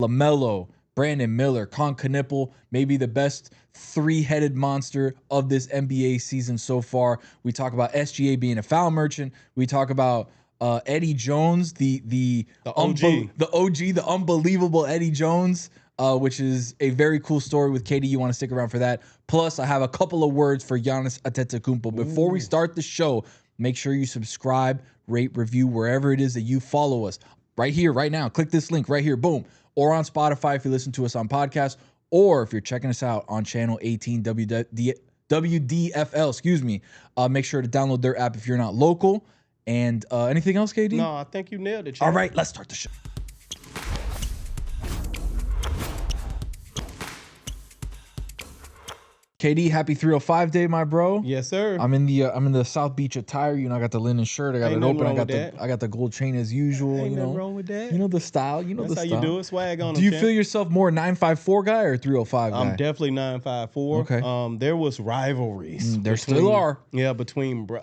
LaMelo, Brandon Miller, Con Knipple, maybe the best three-headed monster of this NBA season so far. We talk about SGA being a foul merchant. We talk about Eddie Jones, the OG. The unbelievable Eddie Jones, which is a very cool story with KD. You want to stick around for that. Plus, I have a couple of words for Giannis Antetokounmpo. Before we start the show, make sure you subscribe, rate, review, wherever it is that you follow us. Right here, right now. Click this link right here. Boom. Or on Spotify if you listen to us on podcast, or if you're checking us out on channel 18 WDFL, make sure to download their app if you're not local. And anything else, KD? No, I think you nailed it, Chad. All right, let's start the show. KD, happy 305 day, my bro. Yes, sir. I'm in the South Beach attire. You know, I got the linen shirt. I got it open. I got the gold chain as usual. Ain't you know, nothing wrong with that. You know the style. You know That's the how style. you do it. Swag on. Do you feel yourself more 954 guy or 305 guy? I'm definitely 954. Okay. There was rivalries. There still are. Yeah, between the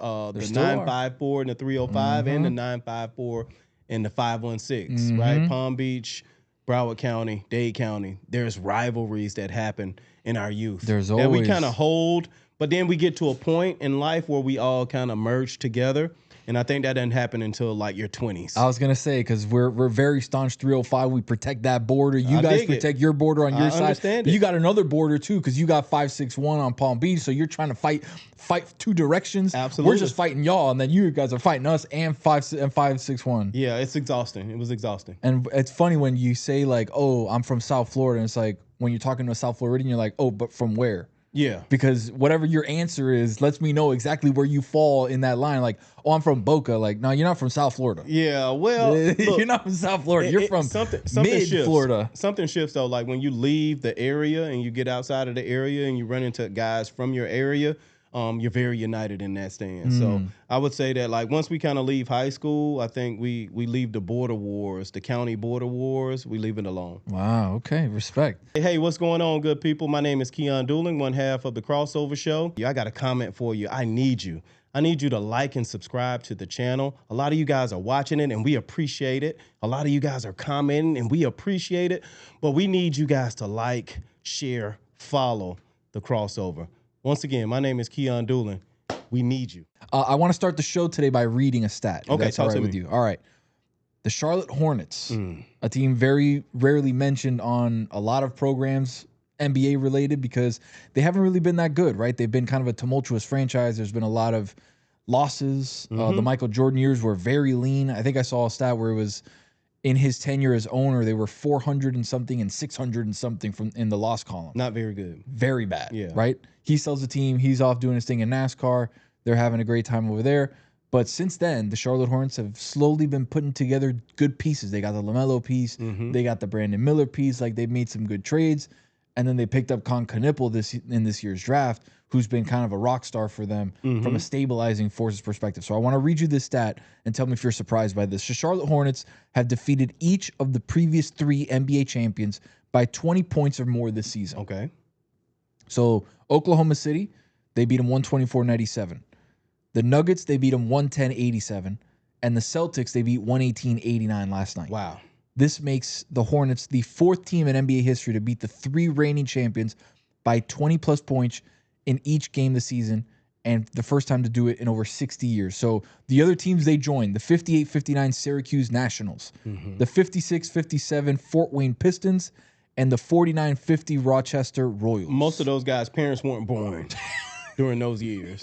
954 and the 305 and the 954 and the 516. Right, Palm Beach, Broward County, Dade County. There's rivalries that happen in our youth. There's that always. we kind of hold, but then we get to a point in life where we all kind of merge together. And I think that doesn't happen until like your 20s. I was gonna say, because we're very staunch 305. We protect that border. You guys protect your border on your side. Understand it. You got another border too, because you got 561 on Palm Beach. So you're trying to fight two directions. Absolutely. We're just fighting y'all, and then you guys are fighting us and 561. Yeah, it's exhausting. It was exhausting. And it's funny when you say like, "Oh, I'm from South Florida," and it's like when you're talking to a South Floridian, you're like, "Oh, but from where?" Yeah. Because whatever your answer is lets me know exactly where you fall in that line. Like, oh, I'm from Boca. Like, no, you're not from South Florida. Yeah, well, look, you're not from South Florida. You're from mid-Florida. Something shifts, though. Like, when you leave the area and you get outside of the area and you run into guys from your area, you're very united in that stand. So I would say that, like, once we kind of leave high school, I think we leave the border wars, the county border wars, we leave it alone. Wow, okay, respect. Hey, what's going on, good people? My name is Keon Dooling, one half of the Crossover Show. I got a comment for you. I need you to like and subscribe to the channel. A lot of you guys are watching it, and we appreciate it. A lot of you guys are commenting, and we appreciate it. But we need you guys to like, share, follow the Crossover. Once again, my name is Keon Dooling. We need you. I want to start the show today by reading a stat. Okay, that's all right with you. All right. The Charlotte Hornets, a team very rarely mentioned on a lot of programs, NBA related, because they haven't really been that good, right? They've been kind of a tumultuous franchise. There's been a lot of losses. The Michael Jordan years were very lean. I think I saw a stat where it was in his tenure as owner, they were 400 and something and 600 and something from in the loss column. Not very good. Very bad. Yeah. Right? He sells the team. He's off doing his thing in NASCAR. They're having a great time over there. But since then, the Charlotte Hornets have slowly been putting together good pieces. They got the LaMelo piece. They got the Brandon Miller piece. Like, they've made some good trades. And then they picked up Con Knipple in this year's draft, who's been kind of a rock star for them from a stabilizing forces perspective. So I want to read you this stat and tell me if you're surprised by this. The Charlotte Hornets have defeated each of the previous 3 NBA champions by 20 points or more this season. Okay. So Oklahoma City, they beat them 124-97. The Nuggets, they beat them 110-87. And the Celtics, they beat 118-89 last night. Wow. This makes the Hornets the 4th team in NBA history to beat the 3 reigning champions by 20-plus points in each game this season, and the first time to do it in over 60 years. So the other teams they joined, the 58-59 Syracuse Nationals, the 56-57 Fort Wayne Pistons, and the 49-50 Rochester Royals. Most of those guys' parents weren't born during those years.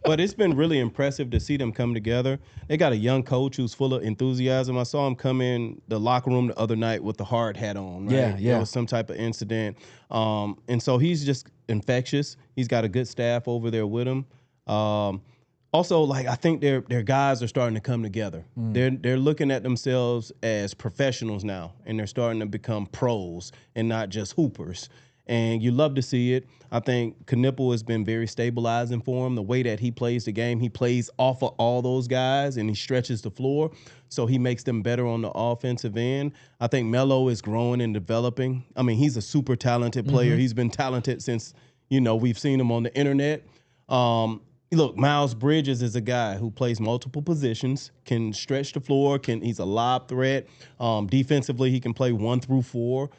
But it's been really impressive to see them come together. They got a young coach who's full of enthusiasm. I saw him come in the locker room the other night with the hard hat on. Right? Yeah. There was some type of incident. And so he's just infectious. He's got a good staff over there with him. Also, like, I think their guys are starting to come together. They're looking at themselves as professionals now, and they're starting to become pros and not just hoopers. And you love to see it. I think Knipple has been very stabilizing for him. The way that he plays the game, he plays off of all those guys, and he stretches the floor, so he makes them better on the offensive end. I think Melo is growing and developing. I mean, he's a super talented player. He's been talented since, we've seen him on the internet. look, Miles Bridges is a guy who plays multiple positions, can stretch the floor, he's a lob threat. Defensively, he can play 1 through 4.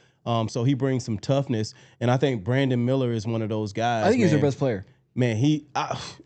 So he brings some toughness. And I think Brandon Miller is one of those guys. I think he's their best player. Man,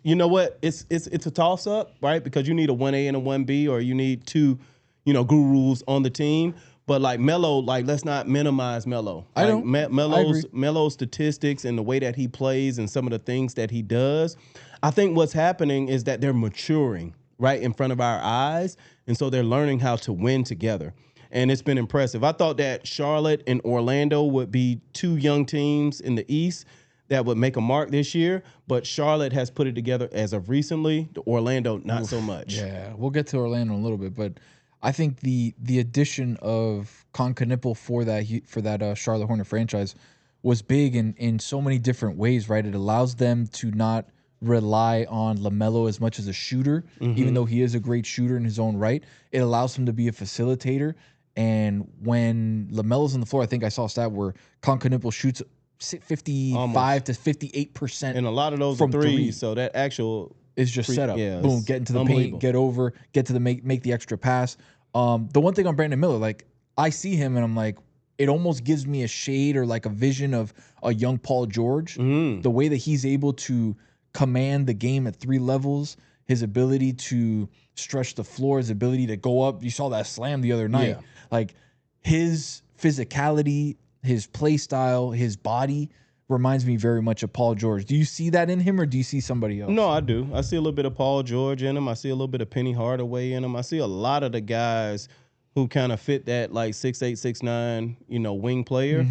you know what? It's a toss up, right? Because you need a 1A and a 1B, or you need two, gurus on the team. But like Melo, like let's not minimize Melo. I Like don't. Melo's statistics and the way that he plays and some of the things that he does. I think what's happening is that they're maturing right in front of our eyes, and so they're learning how to win together. And it's been impressive. I thought that Charlotte and Orlando would be two young teams in the East that would make a mark this year, but Charlotte has put it together as of recently. The Orlando, not so much. Yeah, we'll get to Orlando in a little bit, but I think the addition of Knippel for that Charlotte Hornet franchise was big in so many different ways, right? It allows them to not rely on LaMelo as much as a shooter, even though he is a great shooter in his own right. It allows him to be a facilitator. And when LaMelo's on the floor, I think I saw a stat where Knippel shoots 55 to 58%. And a lot of those from are threes, so that actual is just set up. Yeah, boom, get into the paint, get over, get to the make the extra pass. The one thing on Brandon Miller, like I see him and I'm like, it almost gives me a shade or like a vision of a young Paul George. The way that he's able to command the game at 3 levels, his ability to stretch the floor, his ability to go up. You saw that slam the other night. Yeah. Like his physicality, his play style, his body reminds me very much of Paul George. Do you see that in him, or do you see somebody else? No, I do. I see a little bit of Paul George in him. I see a little bit of Penny Hardaway in him. I see a lot of the guys who kind of fit that like 6'8", 6'9", wing player.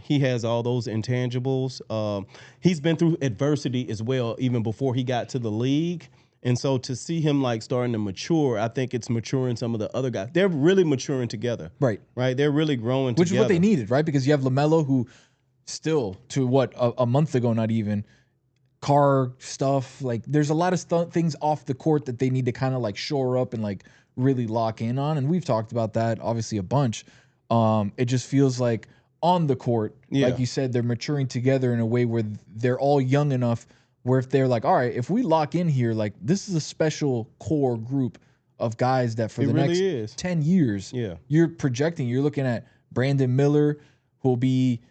He has all those intangibles. He's been through adversity as well, even before he got to the league. And so to see him like starting to mature, I think it's maturing some of the other guys. They're really maturing together. Right. They're really growing Which together. is what they needed, right? Because you have LaMelo, who still, to what, a month ago, not even, car stuff. Like, there's a lot of things off the court that they need to kind of like shore up and like really lock in on. And we've talked about that, obviously, a bunch. It just feels like on the court, like you said, they're maturing together in a way where they're all young enough where if they're like, all right, if we lock in here, like this is a special core group of guys that for the next 10 years, you're projecting, you're looking at Brandon Miller, who will be,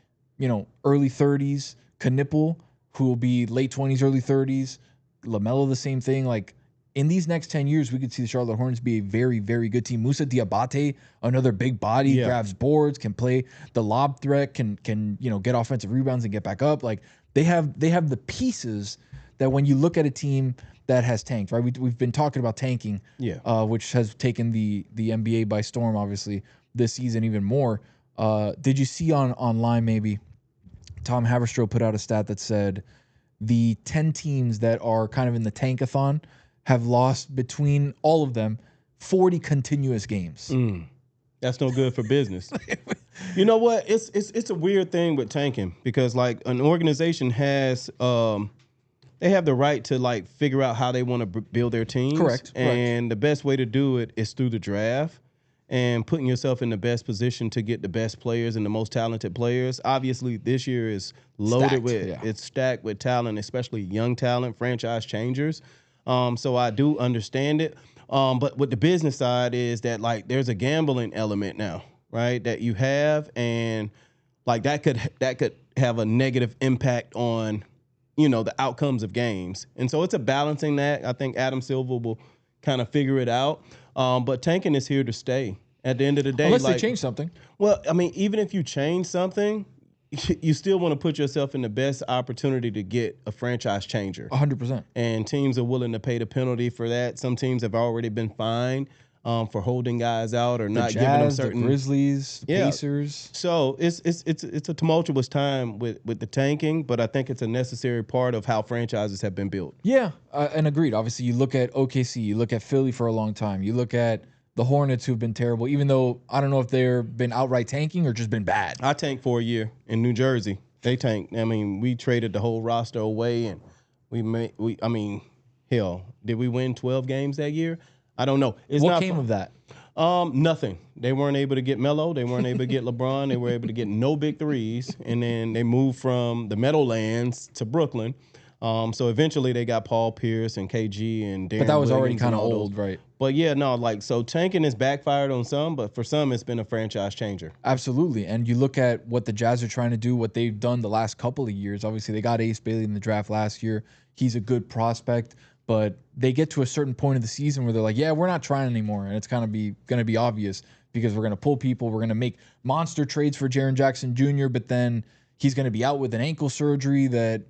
early 30s, Knippel, who will be late 20s, early 30s, LaMelo, the same thing. Like in these next 10 years, we could see the Charlotte Hornets be a very, very good team. Musa Diabate, another big body, grabs boards, can play the lob threat, can get offensive rebounds and get back up. Like they have the pieces that when you look at a team that has tanked, right? We've been talking about tanking, which has taken the NBA by storm, obviously, this season even more. Did you see online maybe Tom Haberstroh put out a stat that said the 10 teams that are kind of in the tankathon have lost between all of them 40 continuous games. That's no good for business. You know what? It's a weird thing with tanking because like an organization has they have the right to like figure out how they want to build their teams. Correct. And the best way to do it is through the draft and putting yourself in the best position to get the best players and the most talented players. Obviously, this year is loaded it's stacked with talent, especially young talent, franchise changers. So I do understand it. But what the business side is that like there's a gambling element now, right? That you have, and like that could have a negative impact on, the outcomes of games. And so it's a balancing act. I think Adam Silver will kind of figure it out. But tanking is here to stay. At the end of the day, unless they change something. Well, I mean, even if you change something, you still want to put yourself in the best opportunity to get a franchise changer. 100%. And teams are willing to pay the penalty for that. Some teams have already been fined for holding guys out or not giving them certain. The Grizzlies, the Pacers. So it's a tumultuous time with the tanking, but I think it's a necessary part of how franchises have been built. Yeah, and agreed. Obviously, you look at OKC, you look at Philly for a long time, you look at the Hornets, who've been terrible, even though I don't know if they've been outright tanking or just been bad. I tanked for a year in New Jersey. They tanked. I mean, we traded the whole roster away, and hell, did we win 12 games that year? I don't know. What came of that? Nothing. They weren't able to get Melo. They weren't able to get LeBron. They were able to get no big threes, and then they moved from the Meadowlands to Brooklyn. So eventually they got Paul Pierce and KG and Darren But that was already Williams kind of and all old, those. right? But yeah, no, like so tanking has backfired on some, but for some it's been a franchise changer. Absolutely. And you look at what the Jazz are trying to do, what they've done the last couple of years. Obviously, they got Ace Bailey in the draft last year. He's a good prospect, but they get to a certain point of the season where they're like, yeah, we're not trying anymore. And it's going to be obvious because we're going to pull people. We're going to make monster trades for Jaren Jackson Jr., but then he's going to be out with an ankle surgery that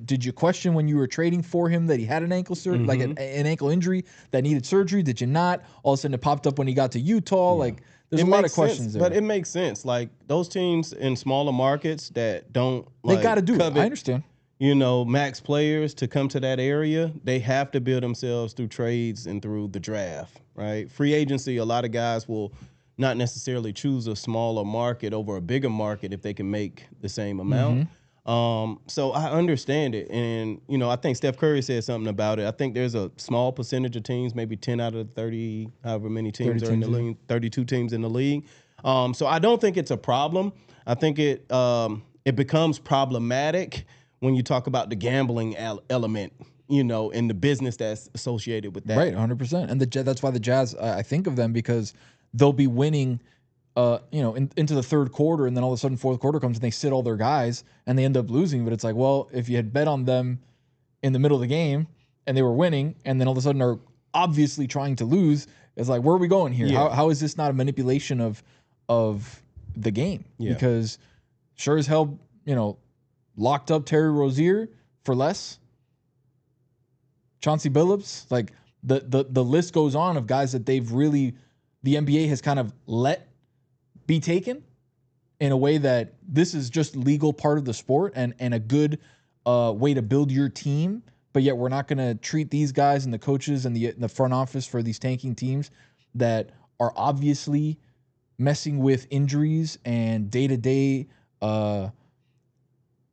did you question when you were trading for him that he had an ankle surgery, like an ankle injury that needed surgery? Did you not? All of a sudden it popped up when he got to Utah. Yeah. Like there's a lot of questions there. But it makes sense. Like those teams in smaller markets that don't like they got to do covet, it. I understand. Max players to come to that area, they have to build themselves through trades and through the draft, right? Free agency, a lot of guys will not necessarily choose a smaller market over a bigger market if they can make the same amount. So I understand it. And, I think Steph Curry said something about it. I think there's a small percentage of teams, maybe 10 out of 30, however many teams are in the league, 32 teams in the league. So I don't think it's a problem. I think it becomes problematic when you talk about the gambling element, in the business that's associated with that. Right, 100%. And that's why the Jazz, I think of them because they'll be winning into the third quarter, and then all of a sudden fourth quarter comes and they sit all their guys and they end up losing. But it's like, well, if you had bet on them in the middle of the game and they were winning, and then all of a sudden are obviously trying to lose, it's like, where are we going here? Yeah. How is this not a manipulation of the game? Yeah. Because sure as hell, locked up Terry Rozier for less. Chauncey Billups, like the list goes on of guys that the NBA has kind of let be taken in a way that this is just legal part of the sport and a good way to build your team. But yet we're not going to treat these guys and the coaches and the front office for these tanking teams that are obviously messing with injuries and day-to-day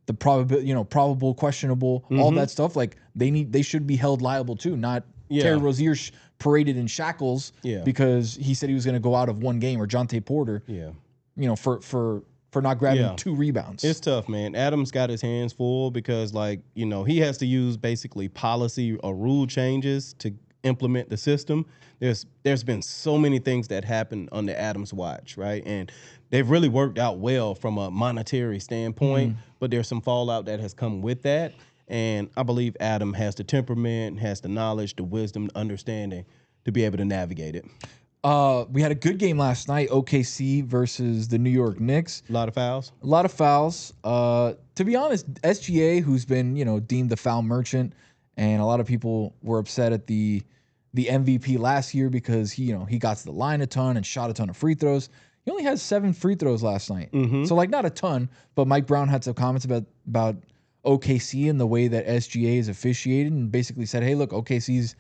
the probable, questionable, all that stuff. Like they should be held liable too, not Terry Rozier paraded in shackles because he said he was going to go out of one game, or Jonte Porter, for not grabbing 2 rebounds. It's tough, man. Adams got his hands full because he has to use basically policy or rule changes to implement the system. There's been so many things that happened under Adams' watch, right? And they've really worked out well from a monetary standpoint, but there's some fallout that has come with that. And I believe Adam has the temperament, has the knowledge, the wisdom, the understanding to be able to navigate it. We had a good game last night, OKC versus the New York Knicks. A lot of fouls. To be honest, SGA, who's been, deemed the foul merchant, and a lot of people were upset at the MVP last year because he got to the line a ton and shot a ton of free throws. He only had 7 free throws last night. So not a ton, but Mike Brown had some comments about OKC and the way that SGA is officiated, and basically said, hey, look, OKC's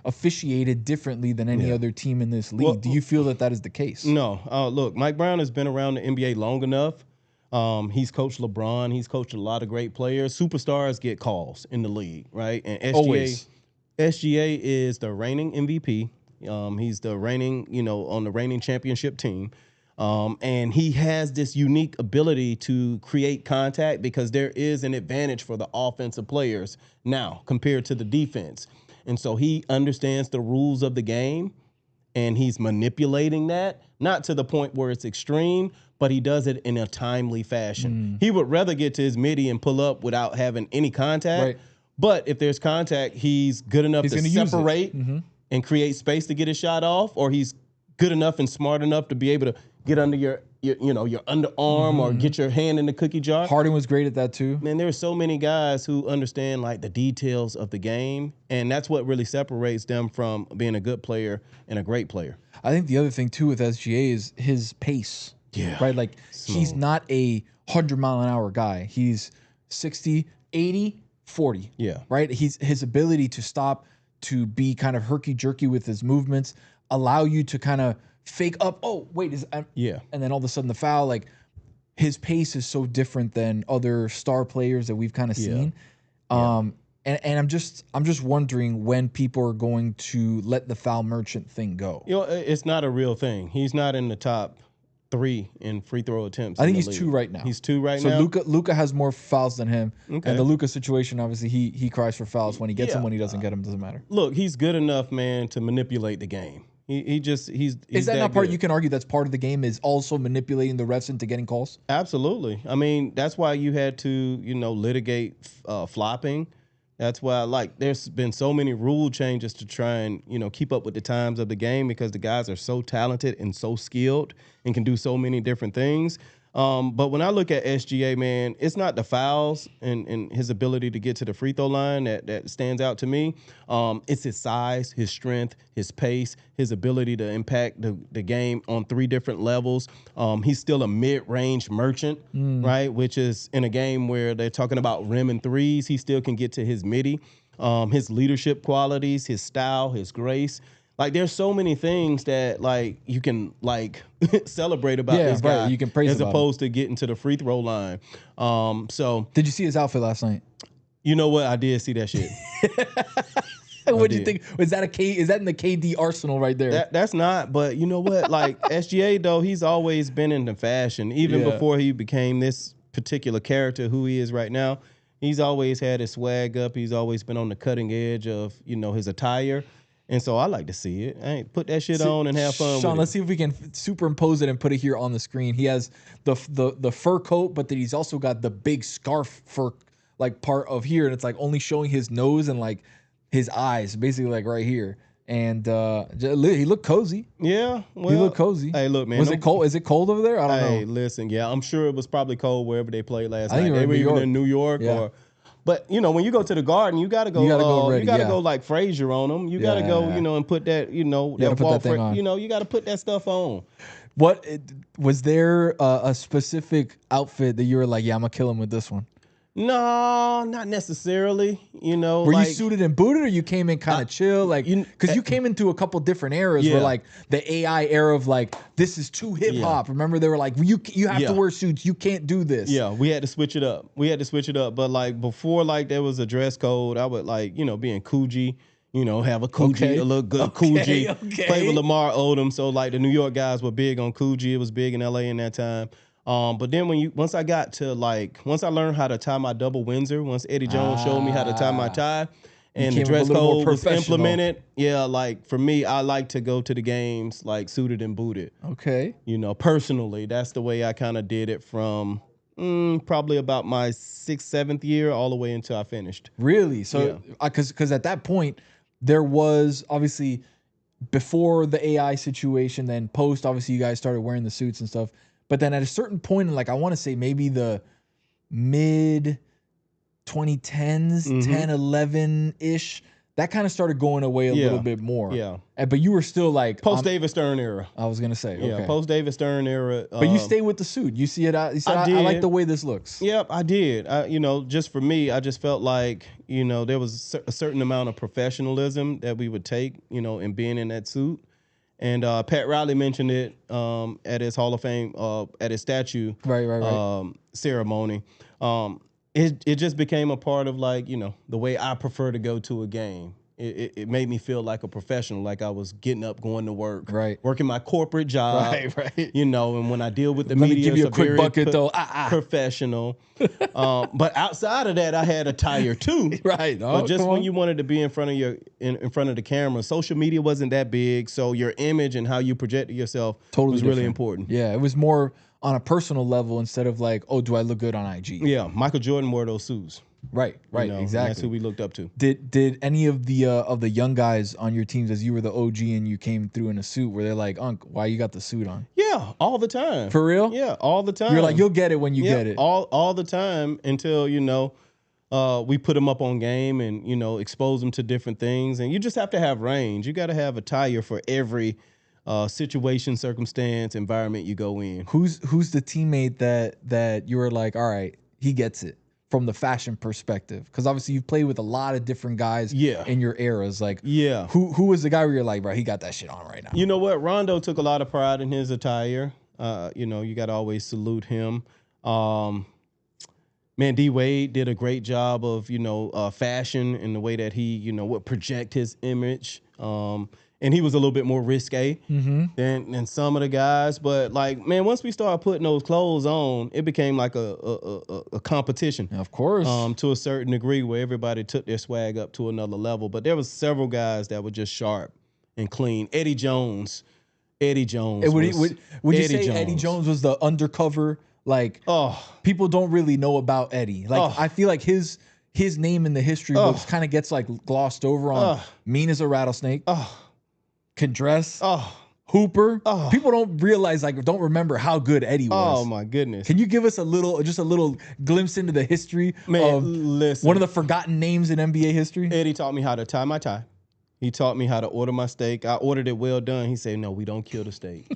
officiated differently than any other team in this league. Well, do you feel that is the case? No. Look, Mike Brown has been around the NBA long enough. He's coached LeBron. He's coached a lot of great players. Superstars get calls in the league, right? And SGA is the reigning MVP. He's the reigning, on the reigning championship team. And he has this unique ability to create contact because there is an advantage for the offensive players now compared to the defense. And so he understands the rules of the game, and he's manipulating that, not to the point where it's extreme, but he does it in a timely fashion. He would rather get to his midi and pull up without having any contact. Right. But if there's contact, he's good enough to separate and create space to get his shot off, or he's good enough and smart enough to be able to get under your underarm or get your hand in the cookie jar. Harden was great at that too. Man, there are so many guys who understand the details of the game, and that's what really separates them from being a good player and a great player. I think the other thing too with SGA is his pace. Yeah. Right? He's not a 100-mile-an-hour guy. He's 60, 80, 40. Yeah. Right? His ability to stop, to be kind of herky-jerky with his movements, allow you to kind of fake up. Oh, wait, and then all of a sudden the foul. His pace is so different than other star players that we've kind of seen. And I'm just wondering when people are going to let the foul merchant thing go. It's not a real thing. He's not in the top 3 in free throw attempts. I think in he's the 2 league. right now. He's 2 right so now. Luka has more fouls than him. Okay. And the Luka situation, obviously, he cries for fouls when he gets Yeah. them. When he doesn't get them, doesn't matter. Look, he's good enough, man, to manipulate the game. He's Is that not part? good. You can argue that's part of the game is also manipulating the refs into getting calls. Absolutely. I mean, that's why you had to, litigate flopping. That's why, there's been so many rule changes to try and, keep up with the times of the game because the guys are so talented and so skilled and can do so many different things. But when I look at SGA, man, it's not the fouls and his ability to get to the free throw line that stands out to me. It's his size, his strength, his pace, his ability to impact the game on 3 different levels. He's still a mid-range merchant, right? Which is in a game where they're talking about rim and threes. He still can get to his midi. His leadership qualities, his style, his grace. There's so many things that you can celebrate about this guy. You can praise as about opposed to getting to the free throw line. So did you see his outfit last night? you know what? I did see that shit. What do you think? Is that in the KD arsenal right there? That's not, but you know what? SGA though, he's always been into fashion. Even before he became this particular character who he is right now, he's always had his swag up. He's always been on the cutting edge of, his attire. And so I like to see it. Hey, put that shit on and have fun Sean, with let's see if we can superimpose it and put it here on the screen. He has the fur coat, but then he's also got the big scarf fur part of here, and it's only showing his nose and his eyes, basically right here. And he looked cozy. Yeah, well, he looked cozy. Hey, look, man. Was it cold? Is it cold over there? I don't know. Hey, listen, yeah, I'm sure it was probably cold wherever they played last night. Think They were New even York. in New York Yeah. But when you go to the Garden, you gotta go. ready, You gotta yeah. go like Frazier on them. You gotta go, and put that, gotta put that thing on. You gotta put that stuff on. What was there a specific outfit that you were like, yeah, I'm gonna kill him with this one? No, not necessarily. Were you suited and booted, or you came in kind of chill? Because you came into a couple different eras where the AI era of this is too hip hop. Remember, they were like, you have to wear suits. You can't do this. Yeah, we had to switch it up. But before there was a dress code, I would be in Coogee. Have a Coogee, a little good Coogee. Play with Lamar Odom. So the New York guys were big on Coogee. It was big in LA in that time. But then once I got to once I learned how to tie my double Windsor, once Eddie Jones showed me how to tie my tie, and the dress code was implemented, for me, I like to go to the games suited and booted. Okay. Personally, that's the way I kind of did it from probably about my 6th, 7th year all the way until I finished. Really? So, because at that point, there was obviously before the AI situation, then post, obviously you guys started wearing the suits and stuff. But then at a certain point, I want to say maybe the mid 2010s, 10, 11-ish, that kind of started going away a little bit more. Yeah. But you were still post David Stern era. I was going to say. Okay. Yeah, post David Stern era. But you stayed with the suit. You see it. You said, I like the way this looks. Yep, I did. Just for me, I just felt there was a certain amount of professionalism that we would take, in being in that suit. And Pat Riley mentioned it at his Hall of Fame, at his statue ceremony. It just became a part of the way I prefer to go to a game. It made me feel like a professional, like I was getting up, going to work, working my corporate job, and when I deal with the media, me give you a quick bucket though, professional. But outside of that, I had a tire too, right? But just when you wanted to be in front of in front of the camera, social media wasn't that big, so your image and how you projected yourself was really important. Yeah, it was more on a personal level instead of do I look good on IG? Yeah, Michael Jordan wore those suits. Right, exactly. That's who we looked up to. Did any of the young guys on your teams, as you were the OG and you came through in a suit, were they like, Unc, why you got the suit on? Yeah, all the time. For real? Yeah, all the time. You're like, you'll get it when you get it. All the time until we put them up on game and expose them to different things. And you just have to have range. You got to have a tire for every situation, circumstance, environment you go in. Who's the teammate that you were like, all right, he gets it from the fashion perspective? Because obviously you've played with a lot of different guys in your eras. Who was the guy where you're like, bro, he got that shit on right now? You know what? Rondo took a lot of pride in his attire. You got to always salute him. Man, D Wade did a great job of fashion in the way that he would project his image. and he was a little bit more risque than some of the guys. But like, man, once we started putting those clothes on, it became like a competition. Of course. To a certain degree, where everybody took their swag up to another level. But there was several guys that were just sharp and clean. Eddie Jones. Would you say Eddie Jones was the undercover? Like, people don't really know about Eddie. Like, I feel like his name in the history books kind of gets like glossed over on mean as a rattlesnake. Can dress. Hooper. People don't realize, like, don't remember how good Eddie was. Oh my goodness. Can you give us just a little glimpse into the history of one of the forgotten names in NBA history? Eddie taught me how to tie my tie. He taught me how to order my steak. I ordered it well done. He said, no, we don't kill the steak.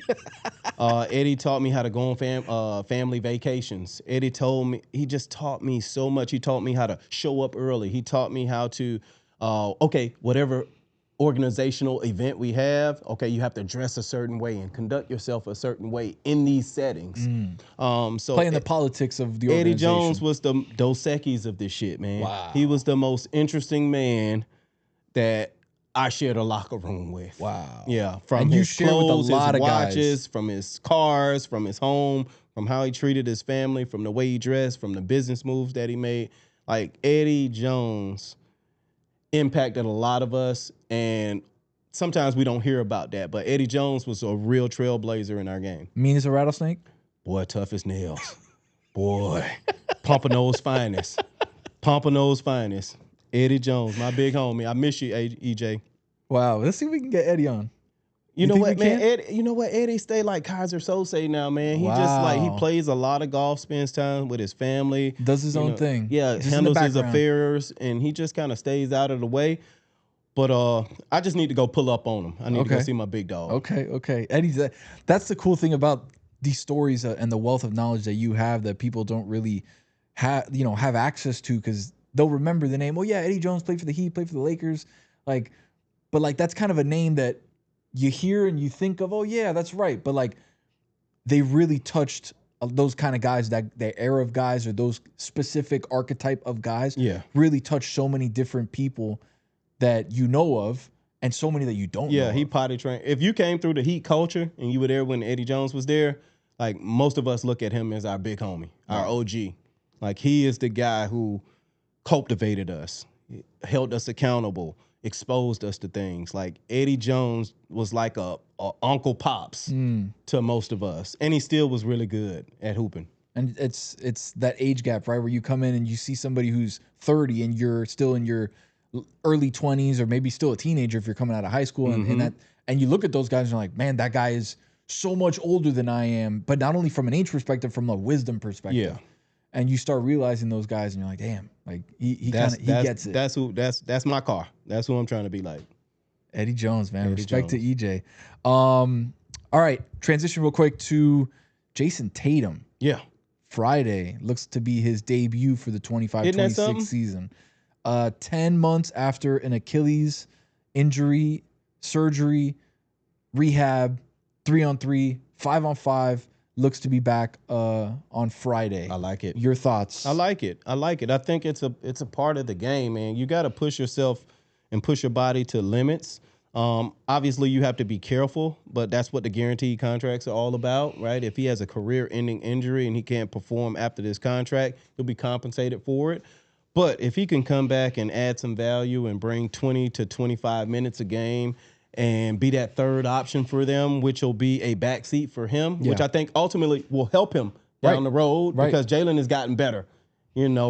Eddie taught me how to go on family vacations. Eddie just taught me so much. He taught me how to show up early. He taught me how to, whatever organizational event we have, you have to dress a certain way and conduct yourself a certain way in these settings. So playing the politics of the organization. Eddie Jones was the Dos Equis of this shit, man. Wow. He was the most interesting man that I shared a locker room with. Wow. Yeah. From his clothes, his watches, from his cars, from his home, from how he treated his family, from the way he dressed, from the business moves that he made. Like, Eddie Jones impacted a lot of us, and sometimes we don't hear about that. But Eddie Jones was a real trailblazer in our game. Mean as a rattlesnake? Boy, tough as nails. Boy. Pompano's finest. Pompano's finest. Eddie Jones, my big homie. I miss you, EJ. Wow. Let's see if we can get Eddie on. You know what, man? Eddie stay like Kaiser Sose now, man. He he plays a lot of golf, spends time with his family. Does his own thing. Yeah, handles his affairs, and he just kind of stays out of the way. But I just need to go pull up on him. I need to go see my big dog. Okay. Eddie, that's the cool thing about these stories and the wealth of knowledge that you have that people don't really have access to, because they'll remember the name. Oh yeah, Eddie Jones played for the Heat, played for the Lakers. But that's kind of a name that you hear and you think of, oh yeah, that's right. But like, they really touched those kind of guys, that era of guys, or those specific archetype of guys. Yeah, really touched so many different people that you know of, and so many that you don't know. Yeah, he potty trained. If you came through the Heat culture and you were there when Eddie Jones was there, like, most of us look at him as our big homie, our OG. Like, he is the guy who cultivated us, held us accountable, exposed us to things. Like, Eddie Jones was like a Uncle Pops to most of us, and he still was really good at hooping. And it's that age gap, right, where you come in and you see somebody who's 30 and you're still in your early 20s, or maybe still a teenager if you're coming out of high school, and you look at those guys and you're like, man, that guy is so much older than I am, but not only from an age perspective, from a wisdom perspective. Yeah. And you start realizing those guys, and you're like, damn, like he gets it. That's my car. That's who I'm trying to be like. Eddie Jones, man. Respect to EJ. All right, transition real quick to Jayson Tatum. Yeah. Friday looks to be his debut for the 25-26 season. 10 months after an Achilles injury, surgery, rehab, 3-on-3, 5-on-5. Looks to be back on Friday. I like it. Your thoughts? I like it. I think it's a part of the game, man. You got to push yourself and push your body to limits. Obviously, you have to be careful, but that's what the guaranteed contracts are all about, right? If he has a career-ending injury and he can't perform after this contract, he'll be compensated for it. But if he can come back and add some value and bring 20 to 25 minutes a game and be that third option for them, which will be a backseat for him, which I think ultimately will help him down the road because Jalen has gotten better.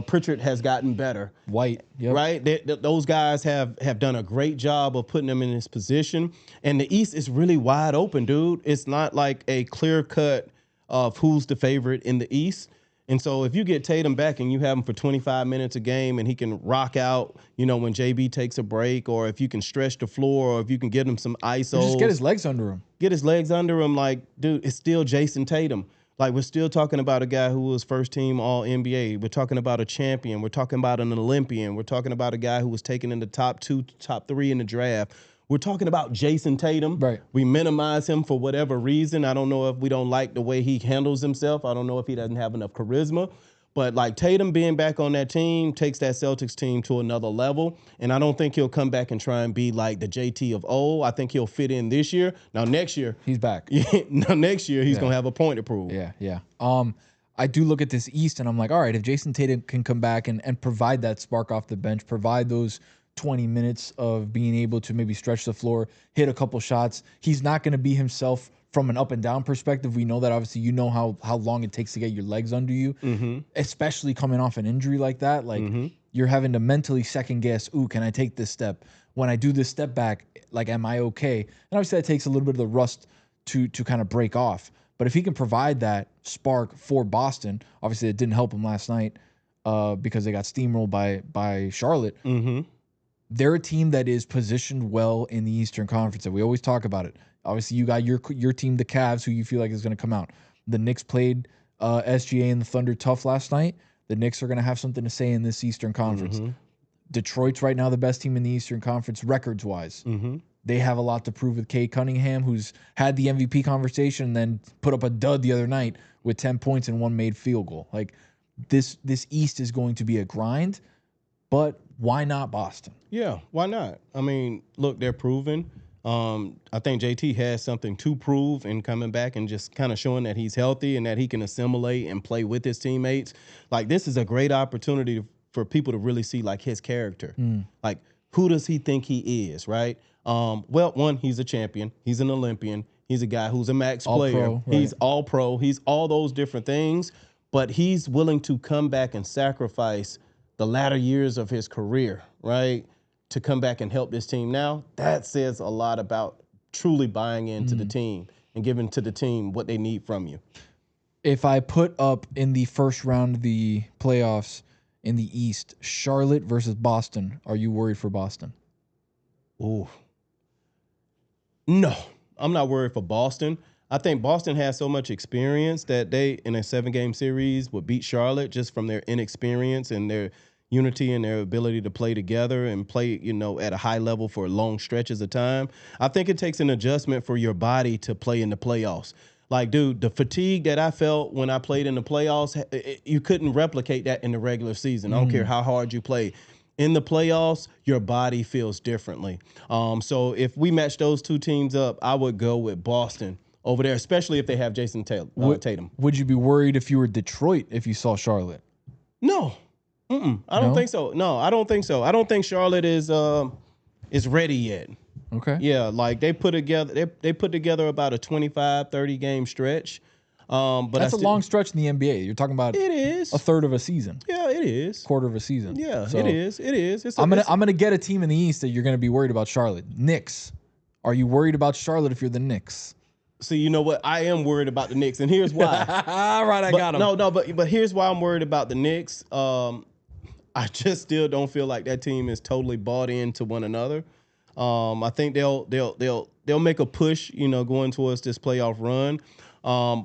Pritchard has gotten better. White, right? Those guys have done a great job of putting them in this position. And the East is really wide open, dude. It's not like a clear cut of who's the favorite in the East. And so if you get Tatum back and you have him for 25 minutes a game and he can rock out, when JB takes a break, or if you can stretch the floor, or if you can get him some ISOs. Just get his legs under him. Like, dude, it's still Jayson Tatum. Like, we're still talking about a guy who was first team All-NBA. We're talking about a champion. We're talking about an Olympian. We're talking about a guy who was taken in the top 2, top 3 in the draft. We're talking about Jayson Tatum. Right. We minimize him for whatever reason. I don't know if we don't like the way he handles himself. I don't know if he doesn't have enough charisma. But like Tatum being back on that team takes that Celtics team to another level. And I don't think he'll come back and try and be like the JT of old. I think he'll fit in this year. Now next year he's back. Now next year he's gonna have a point to prove. Yeah. I do look at this East and I'm like, all right, if Jayson Tatum can come back and provide that spark off the bench, provide those 20 minutes of being able to maybe stretch the floor, hit a couple shots, he's not going to be himself from an up and down perspective. We know that obviously, you know how long it takes to get your legs under you, especially coming off an injury like that. Like you're having to mentally second guess, ooh, can I take this step? When I do this step back, like, am I okay? And obviously that takes a little bit of the rust to kind of break off. But if he can provide that spark for Boston, obviously it didn't help him last night because they got steamrolled by Charlotte. They're a team that is positioned well in the Eastern Conference. And we always talk about it. Obviously, you got your team, the Cavs, who you feel like is going to come out. The Knicks played SGA and the Thunder tough last night. The Knicks are going to have something to say in this Eastern Conference. Detroit's right now the best team in the Eastern Conference records-wise. They have a lot to prove with Kay Cunningham, who's had the MVP conversation and then put up a dud the other night with 10 points and one made field goal. Like, this East is going to be a grind, but why not Boston? Yeah, why not? I mean, look, they're proven. I think JT has something to prove in coming back and just kind of showing that he's healthy and that he can assimilate and play with his teammates. Like, this is a great opportunity for people to really see, like, his character. Like, who does he think he is, right? Well, one, he's a champion. He's an Olympian. He's a guy who's a max player. All-pro, right. He's all pro. He's all those different things. But he's willing to come back and sacrifice the latter years of his career, right, to come back and help this team now. That says a lot about truly buying into the team and giving to the team what they need from you. If I put up in the first round of the playoffs in the East, Charlotte versus Boston, are you worried for Boston? Ooh. No, I'm not worried for Boston. I think Boston has so much experience that they, in a 7-game series, would beat Charlotte just from their inexperience and their unity and their ability to play together and play, at a high level for long stretches of time. I think it takes an adjustment for your body to play in the playoffs. Like, dude, the fatigue that I felt when I played in the playoffs, you couldn't replicate that in the regular season. I don't care how hard you play. In the playoffs, your body feels differently. So if we match those two teams up, I would go with Boston over there, especially if they have Jayson Tatum. Would you be worried if you were Detroit if you saw Charlotte? No. I don't think so. No, I don't think so. I don't think Charlotte is ready yet. Okay. Yeah, like they put together about a 25, 30 game stretch. But that's a long stretch in the NBA. You're talking about it is a third of a season. Yeah, it is. Quarter of a season. Yeah, so it is. I'm gonna get a team in the East that you're gonna be worried about. Charlotte. Knicks. Are you worried about Charlotte if you're the Knicks? See, you know what? I am worried about the Knicks, and here's why. All right, I got him. No, but here's why I'm worried about the Knicks. I just still don't feel like that team is totally bought into one another. I think they'll make a push, going towards this playoff run.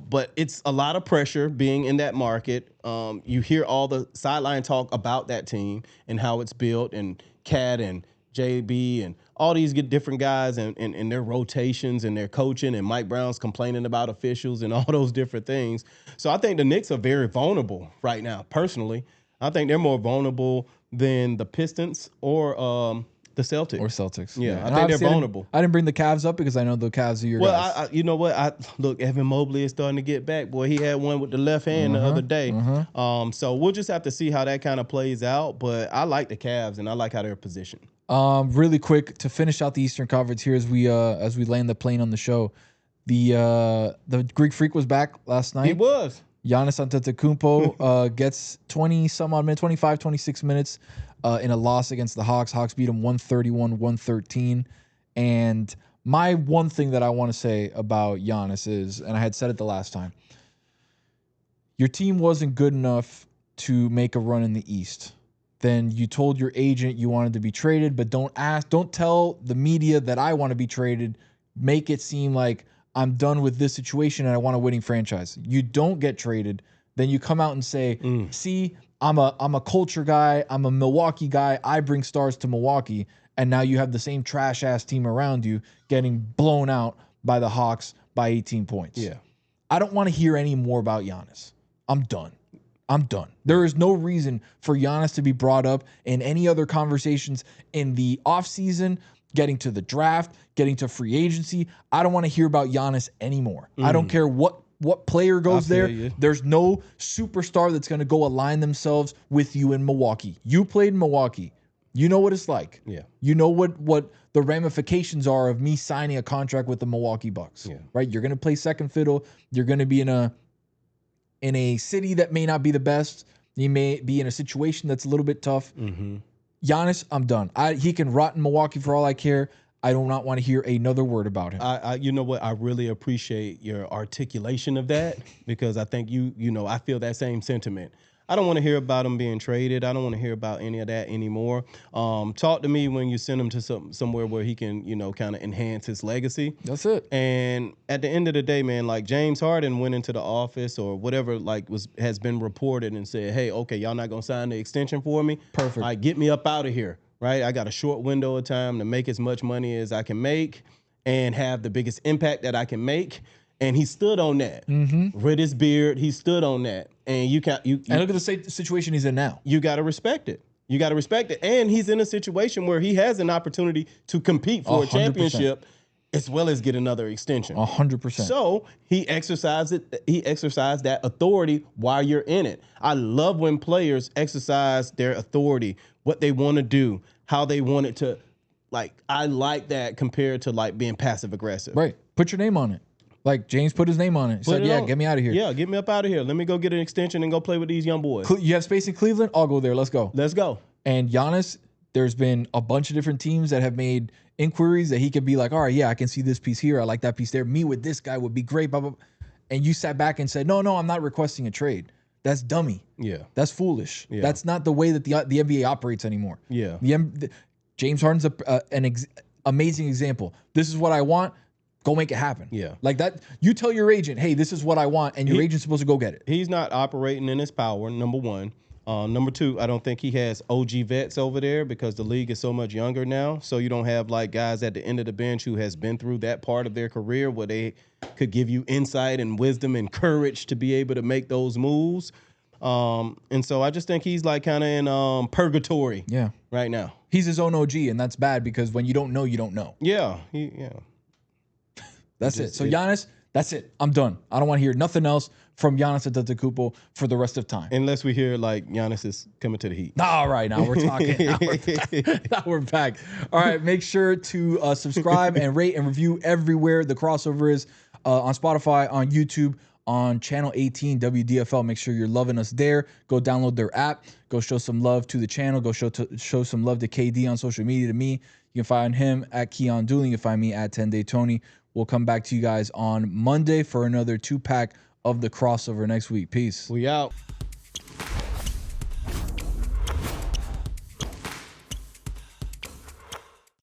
But it's a lot of pressure being in that market. You hear all the sideline talk about that team and how it's built, and Cat and JB and all these different guys and their rotations and their coaching, and Mike Brown's complaining about officials and all those different things. So I think the Knicks are very vulnerable right now, personally. I think they're more vulnerable than the Pistons or the Celtics. Yeah, I think they're vulnerable. I didn't bring the Cavs up because I know the Cavs are your guys. Well, you know what? Look, Evan Mobley is starting to get back. Boy, he had one with the left hand the other day. So we'll just have to see how that kind of plays out. But I like the Cavs, and I like how they're positioned. Really quick to finish out the Eastern Conference here as we land the plane on the show. The Greek Freak was back last night. He was. Giannis Antetokounmpo gets 20-some-odd minutes, 25, 26 minutes in a loss against the Hawks. Hawks beat him 131-113. And my one thing that I want to say about Giannis is, and I had said it the last time, your team wasn't good enough to make a run in the East. Then you told your agent you wanted to be traded, but don't tell the media that I want to be traded. Make it seem like I'm done with this situation and I want a winning franchise. You don't get traded. Then you come out and say, see, I'm a culture guy. I'm a Milwaukee guy. I bring stars to Milwaukee. And now you have the same trash ass team around you getting blown out by the Hawks by 18 points. Yeah. I don't want to hear any more about Giannis. I'm done. I'm done. There is no reason for Giannis to be brought up in any other conversations in the offseason, getting to the draft, getting to free agency. I don't want to hear about Giannis anymore. I don't care what player goes there. You. There's no superstar that's going to go align themselves with you in Milwaukee. You played in Milwaukee. You know what it's like. Yeah. You know what the ramifications are of me signing a contract with the Milwaukee Bucks. Yeah. Right? You're going to play second fiddle. You're going to be in a city that may not be the best. You may be in a situation that's a little bit tough. Giannis, I'm done. He can rot in Milwaukee for all I care. I do not want to hear another word about him. You know what? I really appreciate your articulation of that because I think I feel that same sentiment. I don't want to hear about him being traded. I don't want to hear about any of that anymore. Talk to me when you send him to somewhere where he can, kind of enhance his legacy. That's it. And at the end of the day, man, like James Harden went into the office or whatever, has been reported and said, hey, okay, y'all not gonna sign the extension for me? Perfect. Like, get me up out of here, right? I got a short window of time to make as much money as I can make and have the biggest impact that I can make. And he stood on that. Rid his beard. He stood on that. And and look at the situation he's in now. You got to respect it. You got to respect it. And he's in a situation where he has an opportunity to compete for 100%. a championship as well as get another extension. 100%. So he exercised it. He exercised that authority while you're in it. I love when players exercise their authority, what they want to do, how they want it to. Like, I like that compared to like being passive aggressive. Right. Put your name on it. Like James put his name on it. He said, get me out of here. Yeah, get me up out of here. Let me go get an extension and go play with these young boys. You have space in Cleveland? I'll go there. Let's go. Let's go. And Giannis, there's been a bunch of different teams that have made inquiries that he could be like, all right, yeah, I can see this piece here. I like that piece there. Me with this guy would be great. Blah, blah, blah. And you sat back and said, no, I'm not requesting a trade. That's dummy. Yeah. That's foolish. Yeah. That's not the way that the NBA operates anymore. Yeah. James Harden's an amazing example. This is what I want. Go make it happen. Yeah. Like that. You tell your agent, hey, this is what I want, and your agent's supposed to go get it. He's not operating in his power, number one. Number two, I don't think he has OG vets over there because the league is so much younger now. So you don't have like guys at the end of the bench who has been through that part of their career where they could give you insight and wisdom and courage to be able to make those moves. And so I just think he's like kind of in purgatory right now. He's his own OG, and that's bad because when you don't know, you don't know. Yeah. That's it. So Giannis, that's it. I'm done. I don't want to hear nothing else from Giannis Antetokounmpo for the rest of time. Unless we hear like Giannis is coming to the Heat. All right, now we're talking. Now we're back. All right, make sure to subscribe and rate and review everywhere the crossover is on Spotify, on YouTube, on channel 18 WDFL. Make sure you're loving us there. Go download their app. Go show some love to the channel. Go show some love to KD on social media. To me, you can find him at Keon Dooley. You can find me at 10day Tony. We'll come back to you guys on Monday for another 2-pack of the crossover next week. Peace. We out.